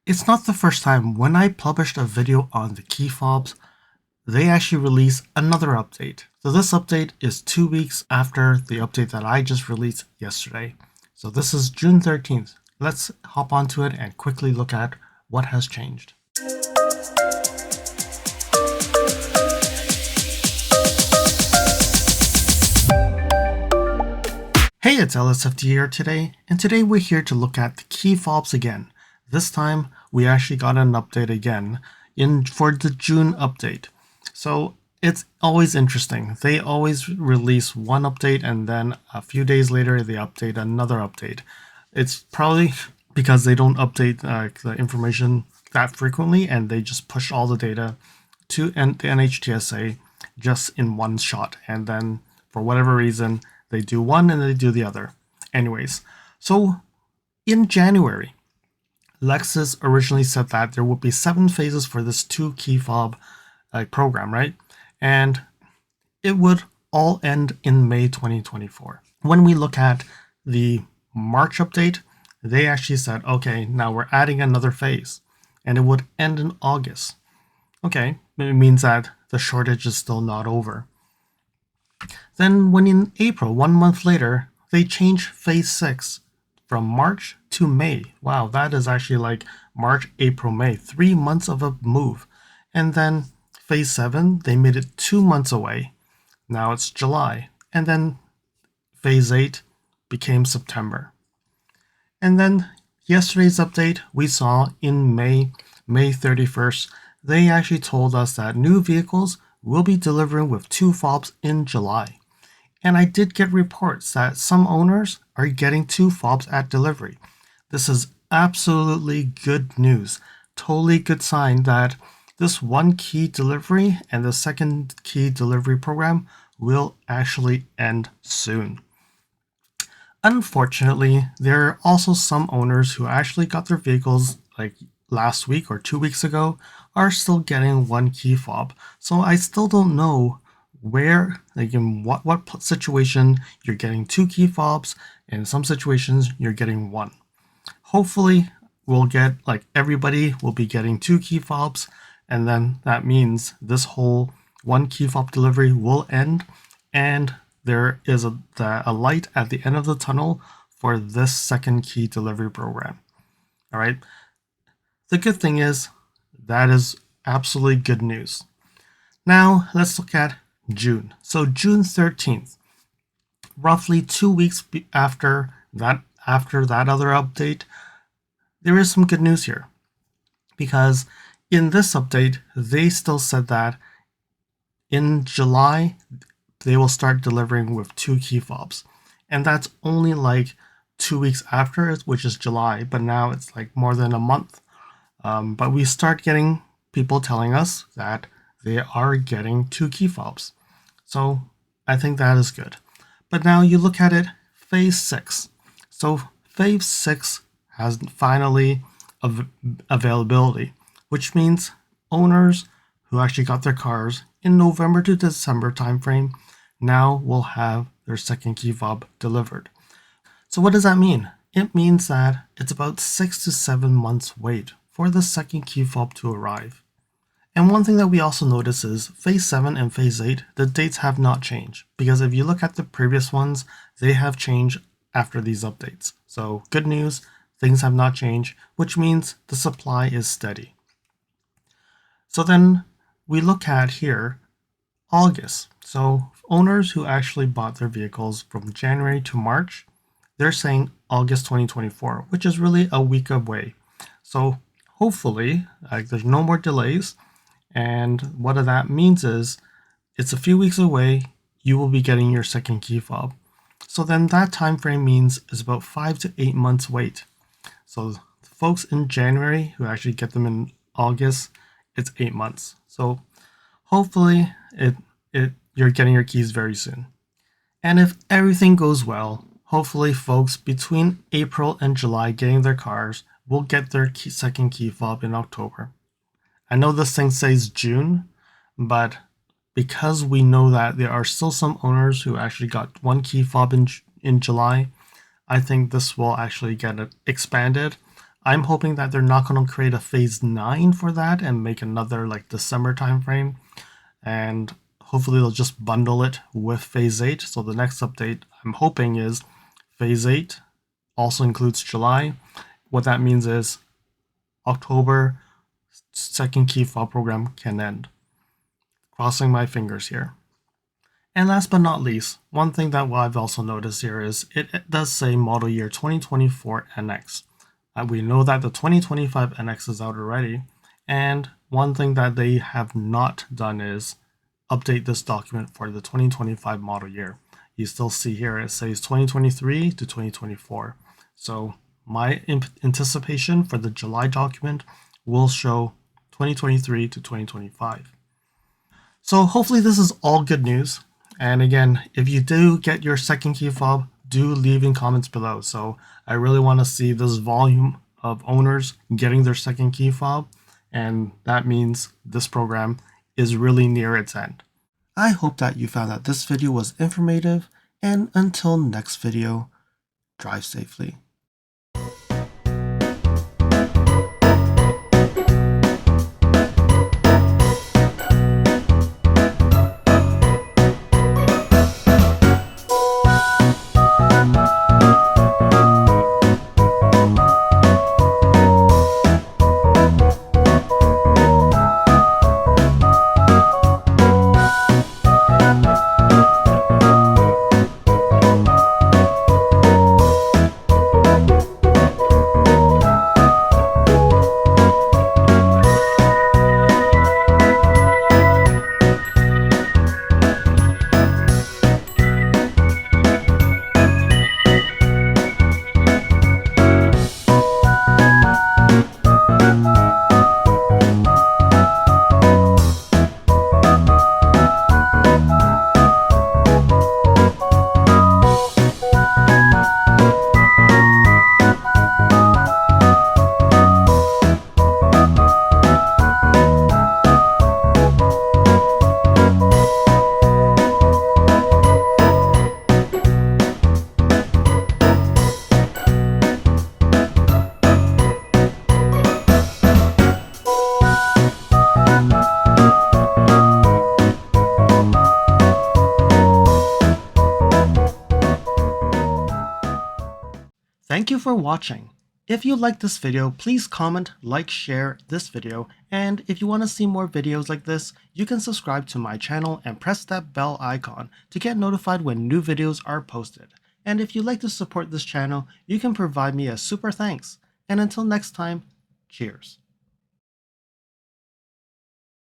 It's not the first time. When I published a video on the keyfobs, they actually released another update. So this update is 2 weeks after the update that I just released yesterday. So this is June 13th. Let's hop onto it and quickly look at what has changed. Hey, it's LSFD here today, and today we're here to look at the keyfobs again. This time, we actually got an update again for the June update. So it's always interesting. They always release one update and then a few days later they update another update. It's probably because they don't update the information that frequently and they just push all the data to the NHTSA just in one shot. And then for whatever reason, they do one and they do the other. Anyways, so in January, Lexus originally said that there would be 7 phases for this 2 keyfob program, right? And it would all end in May 2024. When we look at the March update, they actually said, okay, now we're adding another phase and it would end in August. Okay, it means that the shortage is still not over. Then when in April, 1 month later, they changed phase 6 from March to May. Wow, that is actually like March, April, May, 3 months of a move. And then phase 7, they made it 2 months away. Now it's July. And then phase 8 became September. And then yesterday's update we saw in May 31st, they actually told us that new vehicles will be delivering with 2 FOBs in July. And I did get reports that some owners are getting 2 FOBs at delivery. This is absolutely good news. Totally good sign that this 1 key delivery and the 2nd key delivery program will actually end soon. Unfortunately, there are also some owners who actually got their vehicles like last week or 2 weeks ago are still getting 1 key fob. So I still don't know where, like in what situation you're getting 2 key fobs, and in some situations you're getting 1. Hopefully we'll get, like, everybody will be getting 2 key fobs, and then that means this whole 1 key fob delivery will end, and there is a light at the end of the tunnel for this 2nd key delivery program. All right. The good thing is that is absolutely good news. Now let's look at June. So June 13th, roughly 2 weeks after that other update, there is some good news here, because in this update they still said that in July they will start delivering with 2 key fobs, and that's only like 2 weeks after it, which is July, but now it's like more than a month. But we start getting people telling us that they are getting 2 key fobs. So I think that is good. But now you look at it, phase 6. So phase 6 has finally availability, which means owners who actually got their cars in November to December timeframe now will have their 2nd key fob delivered. So what does that mean? It means that it's about 6 to 7 months wait for the 2nd key fob to arrive. And one thing that we also notice is phase 7 and phase 8, the dates have not changed, because if you look at the previous ones, they have changed after these updates. So good news, things have not changed, which means the supply is steady. So then we look at here August. So owners who actually bought their vehicles from January to March, they're saying August 2024, which is really a week away. So hopefully there's no more delays. And what that means is it's a few weeks away, you will be getting your 2nd key fob. So then that time frame means it's about 5 to 8 months wait. So folks in January who actually get them in August, it's 8 months. So hopefully you're getting your keys very soon. And if everything goes well, hopefully folks between April and July getting their cars will get their 2nd key fob in October. I know this thing says June, but because we know that there are still some owners who actually got 1 key fob in July, I think this will actually get it expanded. I'm hoping that they're not going to create a phase 9 for that and make another like December timeframe. And hopefully they'll just bundle it with phase 8. So the next update I'm hoping is phase 8 also includes July. What that means is October second key fob program can end. Crossing my fingers here. And last but not least, one thing that I've also noticed here is it does say model year 2024 NX. We know that the 2025 NX is out already, and one thing that they have not done is update this document for the 2025 model year. You still see here it says 2023 to 2024. So my anticipation for the July document will show 2023 to 2025. So hopefully this is all good news. And again, if you do get your second key fob, do leave in comments below. So I really want to see this volume of owners getting their second key fob, and that means this program is really near its end. I hope that you found that this video was informative, and until next video, drive safely. Thank you for watching. If you liked this video, please comment, like, share this video, and if you want to see more videos like this, you can subscribe to my channel and press that bell icon to get notified when new videos are posted. And if you'd like to support this channel, you can provide me a super thanks. And until next time, cheers.